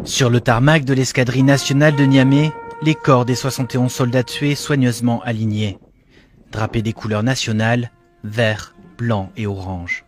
Sur le tarmac de l'escadrille nationale de Niamey, les corps des 71 soldats tués soigneusement alignés. Drapés des couleurs nationales, vert, blanc et orange.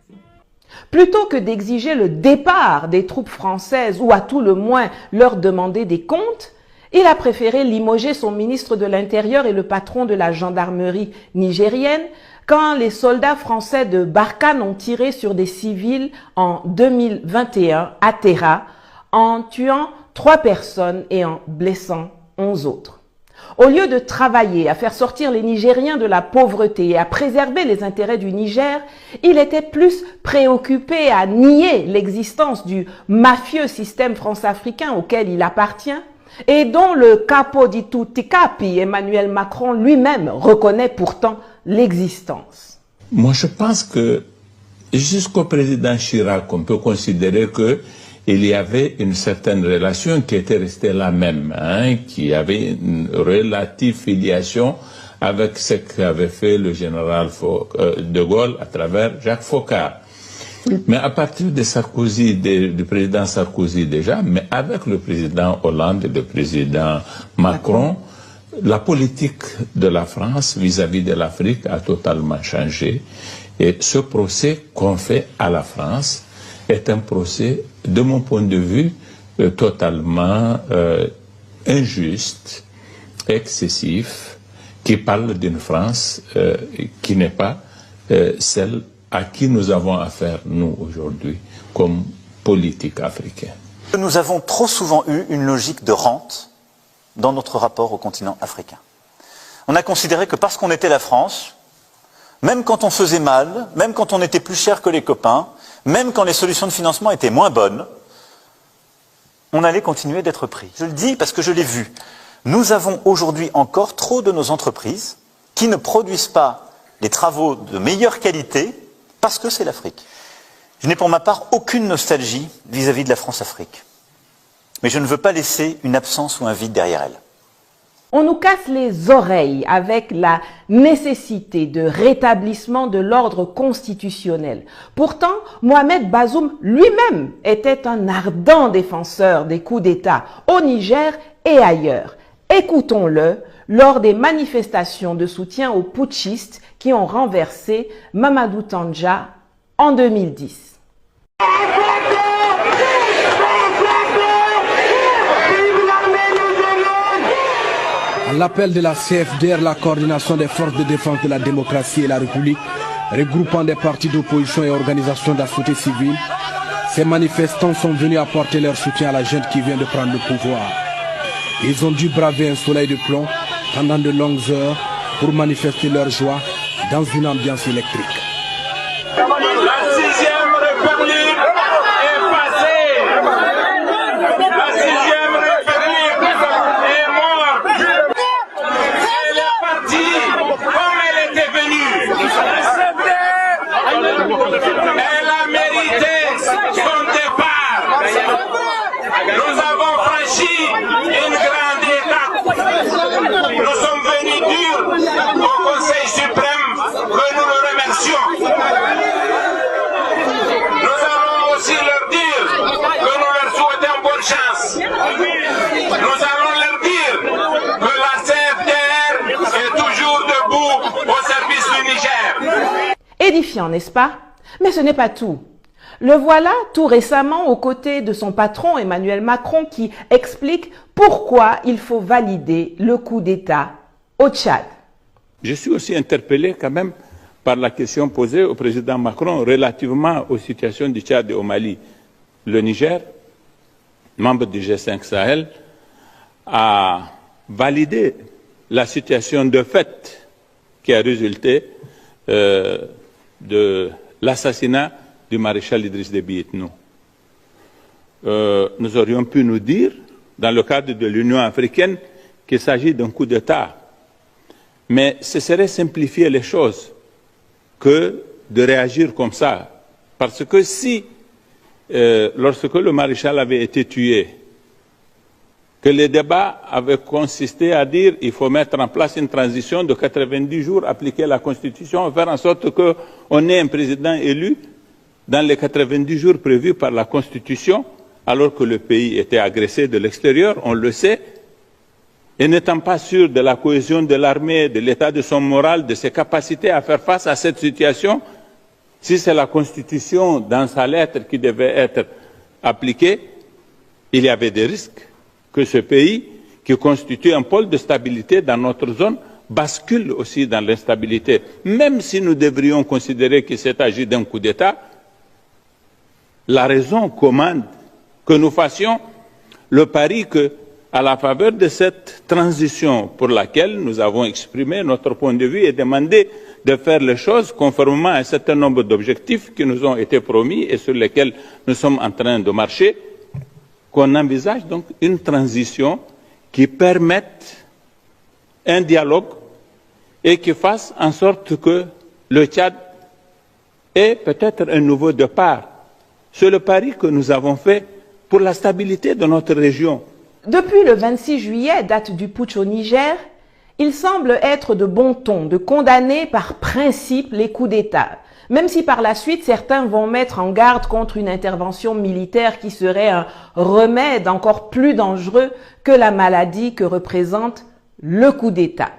Plutôt que d'exiger le départ des troupes françaises ou à tout le moins leur demander des comptes, il a préféré limoger son ministre de l'Intérieur et le patron de la gendarmerie nigérienne quand les soldats français de Barkhane ont tiré sur des civils en 2021 à Terra, en tuant 3 personnes et en blessant 11 autres. Au lieu de travailler à faire sortir les Nigériens de la pauvreté et à préserver les intérêts du Niger, il était plus préoccupé à nier l'existence du mafieux système france-africain auquel il appartient et dont le capo di tutti capi, Emmanuel Macron lui-même, reconnaît pourtant l'existence. Moi, je pense que jusqu'au président Chirac, on peut considérer que il y avait une certaine relation qui était restée la même, qui avait une relative filiation avec ce qu'avait fait le général de Gaulle à travers Jacques Foccart. Mais à partir de Sarkozy, du président Sarkozy déjà, mais avec le président Hollande et le président Macron, la politique de la France vis-à-vis de l'Afrique a totalement changé. Et ce procès qu'on fait à la France est un procès, de mon point de vue, totalement injuste, excessif, qui parle d'une France qui n'est pas celle à qui nous avons affaire, nous, aujourd'hui, comme politique africaine. Nous avons trop souvent eu une logique de rente dans notre rapport au continent africain. On a considéré que parce qu'on était la France, même quand on faisait mal, même quand on était plus cher que les copains, même quand les solutions de financement étaient moins bonnes, on allait continuer d'être pris. Je le dis parce que je l'ai vu. Nous avons aujourd'hui encore trop de nos entreprises qui ne produisent pas les travaux de meilleure qualité parce que c'est l'Afrique. Je n'ai pour ma part aucune nostalgie vis-à-vis de la France-Afrique. Mais je ne veux pas laisser une absence ou un vide derrière elle. On nous casse les oreilles avec la nécessité de rétablissement de l'ordre constitutionnel. Pourtant, Mohamed Bazoum lui-même était un ardent défenseur des coups d'État au Niger et ailleurs. Écoutons-le lors des manifestations de soutien aux putschistes qui ont renversé Mamadou Tandja en 2010. À l'appel de la CFDR, la coordination des forces de défense de la démocratie et la République, regroupant des partis d'opposition et organisations de la société civile, ces manifestants sont venus apporter leur soutien à la junte qui vient de prendre le pouvoir. Ils ont dû braver un soleil de plomb pendant de longues heures pour manifester leur joie dans une ambiance électrique. La 6e République est passée. La 6e République est morte. Elle est partie comme elle était venue. Elle a mérité son départ. Nous avons franchi une grande étape. Nous sommes venus dire au Conseil suprême que nous le remercions. Nous allons aussi leur dire que nous leur souhaitons bonne chance. Nous allons leur dire que la CFDR est toujours debout au service du Niger. Édifiant, n'est-ce pas? Mais ce n'est pas tout. Le voilà tout récemment aux côtés de son patron Emmanuel Macron qui explique pourquoi il faut valider le coup d'État au Tchad. Je suis aussi interpellé quand même par la question posée au président Macron relativement aux situations du Tchad et au Mali. Le Niger, membre du G5 Sahel, a validé la situation de fait qui a résulté de l'assassinat du maréchal Idriss Déby Itno. Nous aurions pu nous dire, dans le cadre de l'Union africaine, qu'il s'agit d'un coup d'État. Mais ce serait simplifier les choses que de réagir comme ça. Parce que si, lorsque le maréchal avait été tué, que les débats avaient consisté à dire qu'il faut mettre en place une transition de 90 jours, appliquer la Constitution, faire en sorte qu'on ait un président élu dans les 90 jours prévus par la Constitution, alors que le pays était agressé de l'extérieur, on le sait, et n'étant pas sûr de la cohésion de l'armée, de l'état de son moral, de ses capacités à faire face à cette situation, si c'est la Constitution dans sa lettre qui devait être appliquée, il y avait des risques que ce pays, qui constitue un pôle de stabilité dans notre zone, bascule aussi dans l'instabilité. Même si nous devrions considérer qu'il s'est agi d'un coup d'État, la raison commande que nous fassions le pari que, à la faveur de cette transition pour laquelle nous avons exprimé notre point de vue et demandé de faire les choses conformément à un certain nombre d'objectifs qui nous ont été promis et sur lesquels nous sommes en train de marcher, qu'on envisage donc une transition qui permette un dialogue et qui fasse en sorte que le Tchad ait peut-être un nouveau départ. C'est le pari que nous avons fait pour la stabilité de notre région. Depuis le 26 juillet, date du putsch au Niger, il semble être de bon ton de condamner par principe les coups d'État, même si par la suite certains vont mettre en garde contre une intervention militaire qui serait un remède encore plus dangereux que la maladie que représente le coup d'État.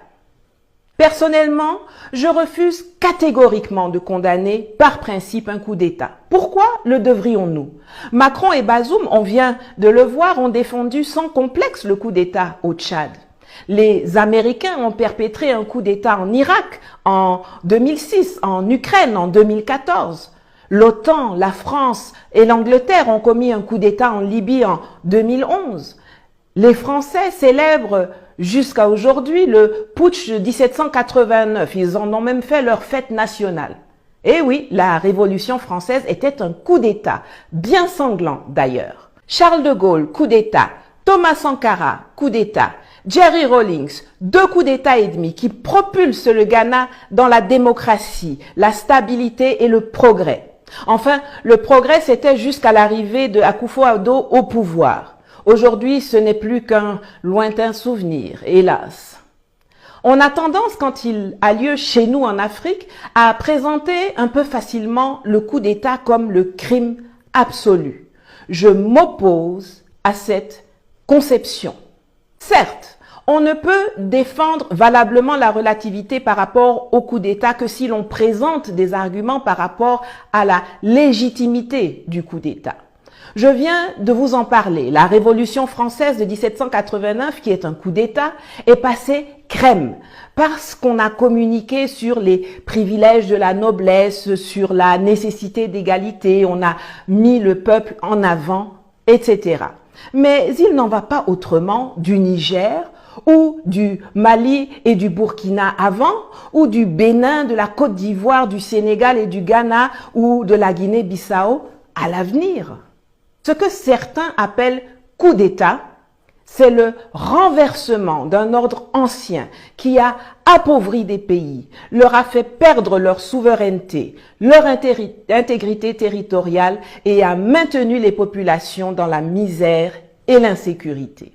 Personnellement, je refuse catégoriquement de condamner par principe un coup d'État. Pourquoi le devrions-nous? Macron et Bazoum, on vient de le voir, ont défendu sans complexe le coup d'État au Tchad. Les Américains ont perpétré un coup d'État en Irak en 2006, en Ukraine en 2014. L'OTAN, la France et l'Angleterre ont commis un coup d'État en Libye en 2011. Les Français célèbrent jusqu'à aujourd'hui le putsch de 1789. Ils en ont même fait leur fête nationale. Et oui, la Révolution française était un coup d'État, bien sanglant d'ailleurs. Charles de Gaulle, coup d'État. Thomas Sankara, coup d'État. Jerry Rawlings, 2 coups d'État et demi qui propulsent le Ghana dans la démocratie, la stabilité et le progrès. Enfin, le progrès, c'était jusqu'à l'arrivée de Akufo-Addo au pouvoir. Aujourd'hui, ce n'est plus qu'un lointain souvenir, hélas. On a tendance, quand il a lieu chez nous en Afrique, à présenter un peu facilement le coup d'État comme le crime absolu. Je m'oppose à cette conception. Certes, on ne peut défendre valablement la relativité par rapport au coup d'État que si l'on présente des arguments par rapport à la légitimité du coup d'État. Je viens de vous en parler. La Révolution française de 1789, qui est un coup d'État, est passée crème parce qu'on a communiqué sur les privilèges de la noblesse, sur la nécessité d'égalité, on a mis le peuple en avant, etc. Mais il n'en va pas autrement du Niger ou du Mali et du Burkina avant, ou du Bénin, de la Côte d'Ivoire, du Sénégal et du Ghana, ou de la Guinée-Bissau à l'avenir. Ce que certains appellent coup d'État, c'est le renversement d'un ordre ancien qui a appauvri des pays, leur a fait perdre leur souveraineté, leur intégrité territoriale et a maintenu les populations dans la misère et l'insécurité.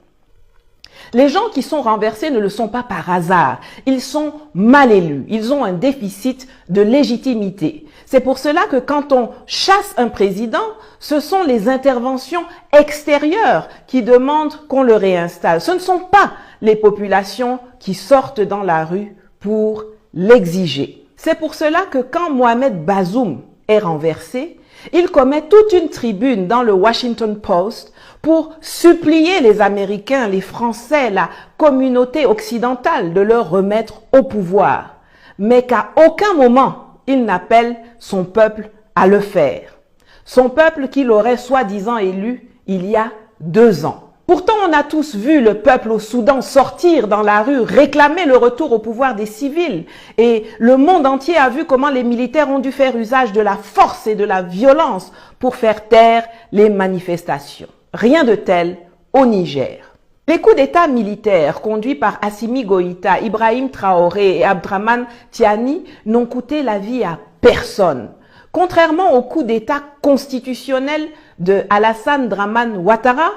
Les gens qui sont renversés ne le sont pas par hasard, ils sont mal élus, ils ont un déficit de légitimité. C'est pour cela que quand on chasse un président, ce sont les interventions extérieures qui demandent qu'on le réinstalle. Ce ne sont pas les populations qui sortent dans la rue pour l'exiger. C'est pour cela que quand Mohamed Bazoum est renversé, il commet toute une tribune dans le Washington Post pour supplier les Américains, les Français, la communauté occidentale de le remettre au pouvoir, mais qu'à aucun moment il n'appelle son peuple à le faire. Son peuple qu'il aurait soi-disant élu il y a 2 ans. Pourtant, on a tous vu le peuple au Soudan sortir dans la rue, réclamer le retour au pouvoir des civils. Et le monde entier a vu comment les militaires ont dû faire usage de la force et de la violence pour faire taire les manifestations. Rien de tel au Niger. Les coups d'État militaires conduits par Assimi Goïta, Ibrahim Traoré et Abdraman Tiani n'ont coûté la vie à personne. Contrairement au coup d'État constitutionnel de Alassane Dramane Ouattara,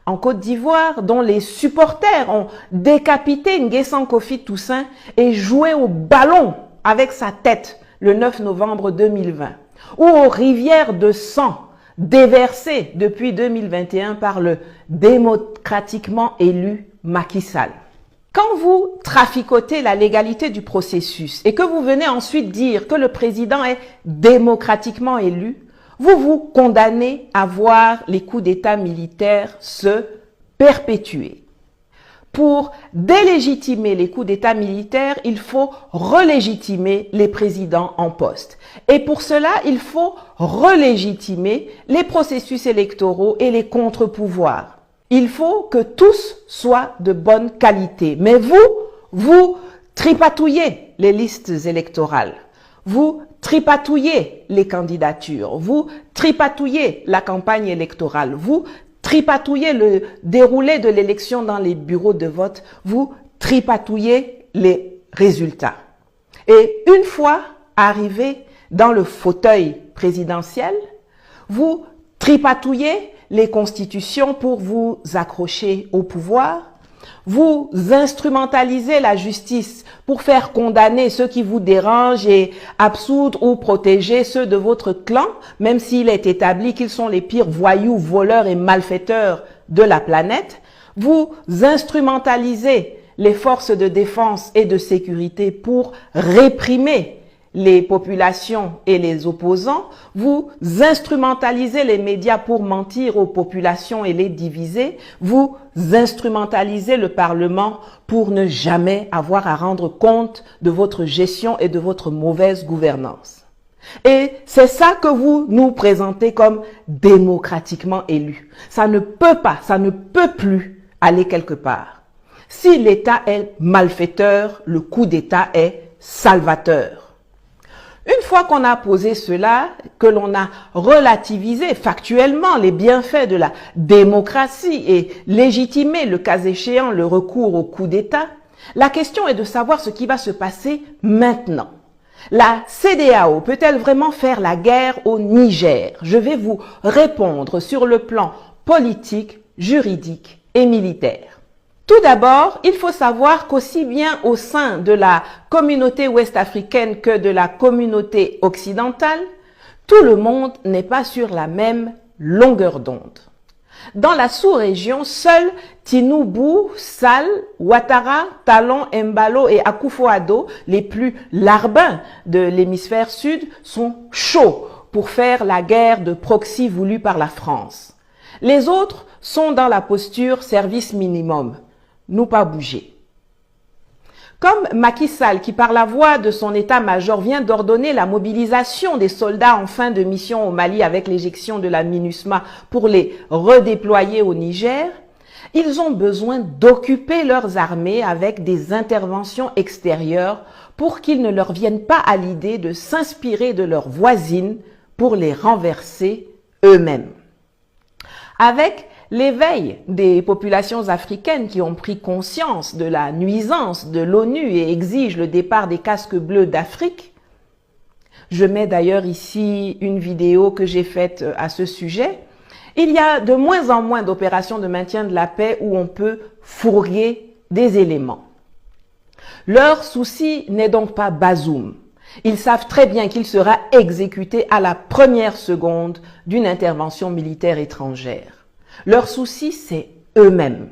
en Côte d'Ivoire, dont les supporters ont décapité Nguessan Kofi Toussaint et joué au ballon avec sa tête le 9 novembre 2020, ou aux rivières de sang déversée depuis 2021 par le démocratiquement élu Macky Sall. Quand vous traficotez la légalité du processus et que vous venez ensuite dire que le président est démocratiquement élu, vous vous condamnez à voir les coups d'État militaires se perpétuer. Pour délégitimer les coups d'État militaires, il faut relégitimer les présidents en poste. Et pour cela, il faut relégitimer les processus électoraux et les contre-pouvoirs. Il faut que tous soient de bonne qualité. Mais vous tripatouillez les listes électorales. Vous tripatouillez les candidatures. Vous tripatouillez la campagne électorale. Vous tripatouillez le déroulé de l'élection dans les bureaux de vote. Vous tripatouillez les résultats. Et une fois arrivé dans le fauteuil présidentiel, vous tripatouillez les constitutions pour vous accrocher au pouvoir. Vous instrumentalisez la justice pour faire condamner ceux qui vous dérangent et absoudre ou protéger ceux de votre clan, même s'il est établi qu'ils sont les pires voyous, voleurs et malfaiteurs de la planète. Vous instrumentalisez les forces de défense et de sécurité pour réprimer les populations et les opposants. Vous instrumentalisez les médias pour mentir aux populations et les diviser. Vous instrumentalisez le Parlement pour ne jamais avoir à rendre compte de votre gestion et de votre mauvaise gouvernance. Et c'est ça que vous nous présentez comme démocratiquement élu. Ça ne peut pas, ça ne peut plus aller quelque part. Si l'État est malfaiteur, le coup d'État est salvateur. Une fois qu'on a posé cela, que l'on a relativisé factuellement les bienfaits de la démocratie et légitimé, le cas échéant, le recours au coup d'État, la question est de savoir ce qui va se passer maintenant. La CEDEAO peut-elle vraiment faire la guerre au Niger? Je vais vous répondre sur le plan politique, juridique et militaire. Tout d'abord, il faut savoir qu'aussi bien au sein de la communauté ouest-africaine que de la communauté occidentale, tout le monde n'est pas sur la même longueur d'onde. Dans la sous-région, seuls Tinubu, Sall, Ouattara, Talon, Embalo et Akufo-Addo, les plus larbins de l'hémisphère sud, sont chauds pour faire la guerre de proxy voulue par la France. Les autres sont dans la posture service minimum. Nous pas bouger. Comme Macky Sall, qui par la voix de son état-major vient d'ordonner la mobilisation des soldats en fin de mission au Mali avec l'éjection de la MINUSMA pour les redéployer au Niger, ils ont besoin d'occuper leurs armées avec des interventions extérieures pour qu'ils ne leur viennent pas à l'idée de s'inspirer de leurs voisines pour les renverser eux-mêmes. Avec l'éveil des populations africaines qui ont pris conscience de la nuisance de l'ONU et exigent le départ des casques bleus d'Afrique. Je mets d'ailleurs ici une vidéo que j'ai faite à ce sujet. Il y a de moins en moins d'opérations de maintien de la paix où on peut fourguer des éléments. Leur souci n'est donc pas Bazoum. Ils savent très bien qu'il sera exécuté à la première seconde d'une intervention militaire étrangère. Leur souci, c'est eux-mêmes.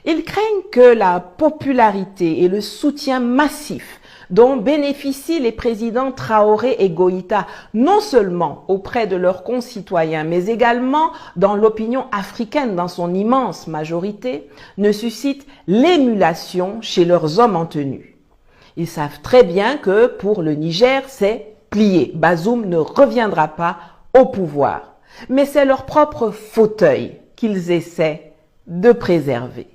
Ils craignent que la popularité et le soutien massif dont bénéficient les présidents Traoré et Goïta, non seulement auprès de leurs concitoyens, mais également dans l'opinion africaine dans son immense majorité, ne suscitent l'émulation chez leurs hommes en tenue. Ils savent très bien que pour le Niger, c'est plié. Bazoum ne reviendra pas au pouvoir. Mais c'est leur propre fauteuil qu'ils essaient de préserver.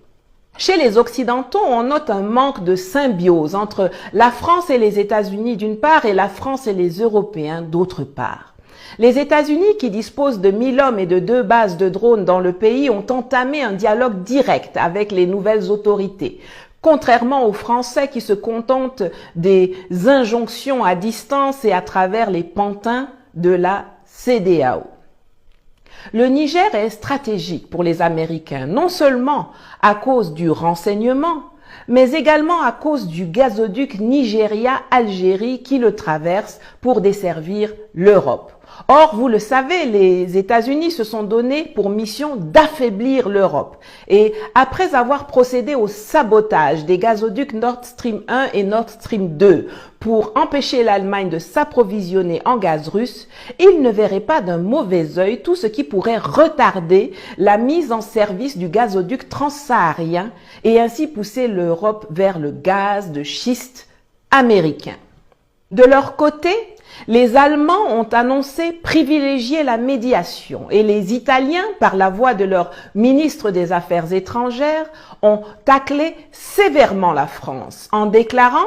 Chez les Occidentaux, on note un manque de symbiose entre la France et les États-Unis d'une part et la France et les Européens d'autre part. Les États-Unis, qui disposent de 1000 hommes et de 2 bases de drones dans le pays, ont entamé un dialogue direct avec les nouvelles autorités, contrairement aux Français qui se contentent des injonctions à distance et à travers les pantins de la CEDEAO. Le Niger est stratégique pour les Américains, non seulement à cause du renseignement, mais également à cause du gazoduc Nigeria-Algérie qui le traverse pour desservir l'Europe. Or, vous le savez, les États-Unis se sont donnés pour mission d'affaiblir l'Europe. Et après avoir procédé au sabotage des gazoducs Nord Stream 1 et Nord Stream 2 pour empêcher l'Allemagne de s'approvisionner en gaz russe, ils ne verraient pas d'un mauvais œil tout ce qui pourrait retarder la mise en service du gazoduc transsaharien et ainsi pousser l'Europe vers le gaz de schiste américain. De leur côté, les Allemands ont annoncé privilégier la médiation et les Italiens, par la voix de leur ministre des Affaires étrangères, ont taclé sévèrement la France en déclarant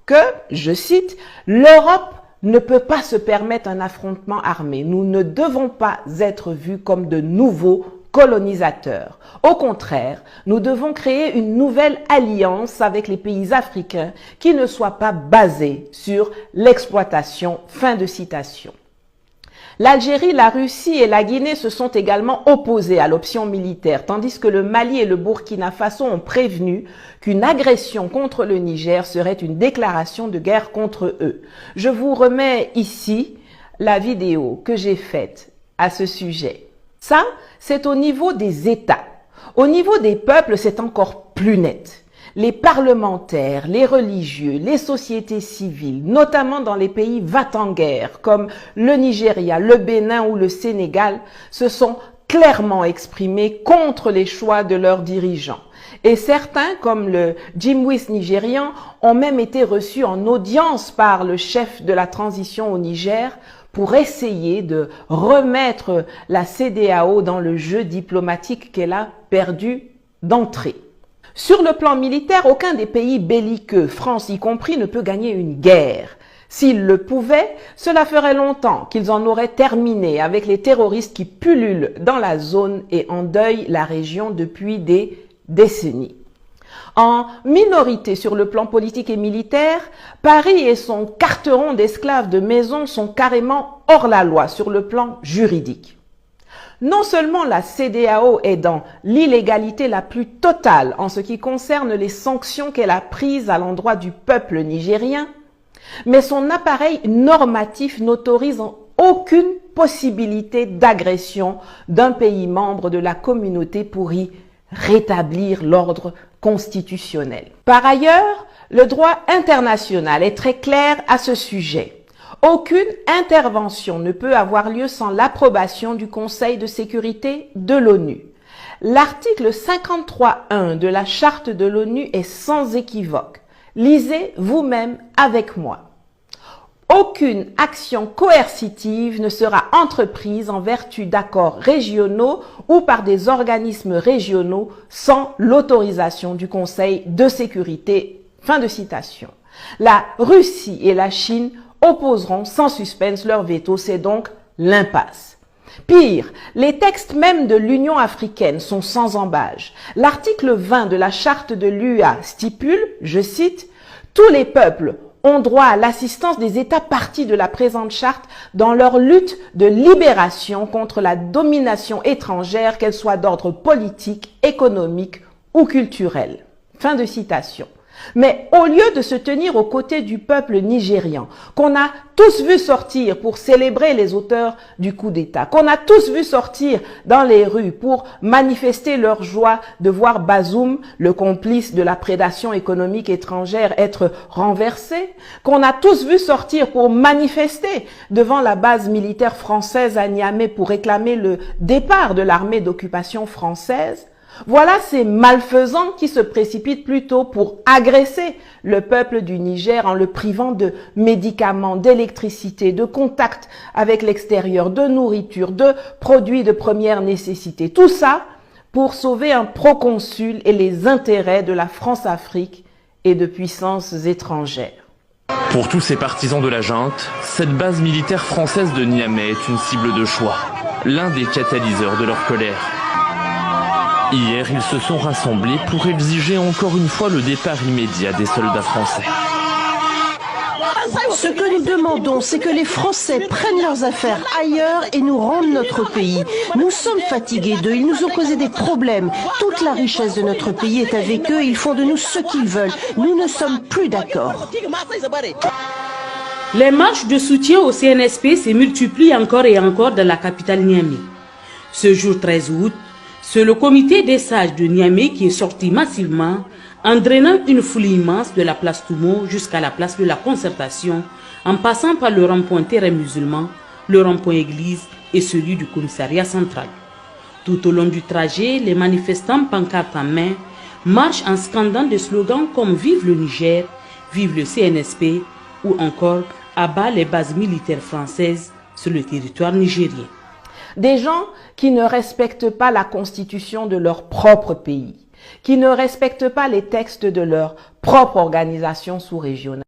que, je cite, « l'Europe ne peut pas se permettre un affrontement armé. Nous ne devons pas être vus comme de nouveaux colonisateurs. Au contraire, nous devons créer une nouvelle alliance avec les pays africains qui ne soit pas basée sur l'exploitation. » Fin de citation. L'Algérie, la Russie et la Guinée se sont également opposés à l'option militaire, tandis que le Mali et le Burkina Faso ont prévenu qu'une agression contre le Niger serait une déclaration de guerre contre eux. Je vous remets ici la vidéo que j'ai faite à ce sujet. Ça, c'est au niveau des États. Au niveau des peuples, c'est encore plus net. Les parlementaires, les religieux, les sociétés civiles, notamment dans les pays va-t-en-guerre comme le Nigeria, le Bénin ou le Sénégal, se sont clairement exprimés contre les choix de leurs dirigeants. Et certains, comme le Jimwis nigérian, ont même été reçus en audience par le chef de la transition au Niger pour essayer de remettre la CEDEAO dans le jeu diplomatique qu'elle a perdu d'entrée. Sur le plan militaire, aucun des pays belliqueux, France y compris, ne peut gagner une guerre. S'ils le pouvaient, cela ferait longtemps qu'ils en auraient terminé avec les terroristes qui pullulent dans la zone et endeuillent la région depuis des décennies. En minorité sur le plan politique et militaire, Paris et son carteron d'esclaves de maison sont carrément hors la loi sur le plan juridique. Non seulement la CEDEAO est dans l'illégalité la plus totale en ce qui concerne les sanctions qu'elle a prises à l'endroit du peuple nigérien, mais son appareil normatif n'autorise aucune possibilité d'agression d'un pays membre de la communauté pour y rétablir l'ordre constitutionnel. Par ailleurs, le droit international est très clair à ce sujet. Aucune intervention ne peut avoir lieu sans l'approbation du Conseil de sécurité de l'ONU. L'article 53.1 de la Charte de l'ONU est sans équivoque. Lisez vous-même avec moi. Aucune action coercitive ne sera entreprise en vertu d'accords régionaux ou par des organismes régionaux sans l'autorisation du Conseil de sécurité. Fin de citation. La Russie et la Chine opposeront sans suspense leur veto, c'est donc l'impasse. Pire, les textes même de l'Union africaine sont sans embâge. L'article 20 de la charte de l'UA stipule, je cite, « Tous les peuples ont droit à l'assistance des États parties de la présente charte dans leur lutte de libération contre la domination étrangère, qu'elle soit d'ordre politique, économique ou culturel. » Fin de citation. Mais au lieu de se tenir aux côtés du peuple nigérian, qu'on a tous vu sortir pour célébrer les auteurs du coup d'État, qu'on a tous vu sortir dans les rues pour manifester leur joie de voir Bazoum, le complice de la prédation économique étrangère, être renversé, qu'on a tous vu sortir pour manifester devant la base militaire française à Niamey pour réclamer le départ de l'armée d'occupation française, voilà ces malfaisants qui se précipitent plutôt pour agresser le peuple du Niger en le privant de médicaments, d'électricité, de contact avec l'extérieur, de nourriture, de produits de première nécessité. Tout ça pour sauver un proconsul et les intérêts de la France-Afrique et de puissances étrangères. Pour tous ces partisans de la junte, cette base militaire française de Niamey est une cible de choix, l'un des catalyseurs de leur colère. Hier, ils se sont rassemblés pour exiger encore une fois le départ immédiat des soldats français. Ce que nous demandons, c'est que les Français prennent leurs affaires ailleurs et nous rendent notre pays. Nous sommes fatigués d'eux, ils nous ont causé des problèmes. Toute la richesse de notre pays est avec eux, ils font de nous ce qu'ils veulent. Nous ne sommes plus d'accord. Les marches de soutien au CNSP se multiplient encore et encore dans la capitale Niamey. Ce jour 13 août, c'est le comité des sages de Niamey qui est sorti massivement, entraînant une foule immense de la place Toumo jusqu'à la place de la Concertation, en passant par le rond-point terrain musulman, le rond-point église et celui du commissariat central. Tout au long du trajet, les manifestants, pancartes en main, marchent en scandant des slogans comme « Vive le Niger »,« Vive le CNSP » ou encore « Abat les bases militaires françaises sur le territoire nigérien ». Des gens qui ne respectent pas la constitution de leur propre pays, qui ne respectent pas les textes de leur propre organisation sous-régionale.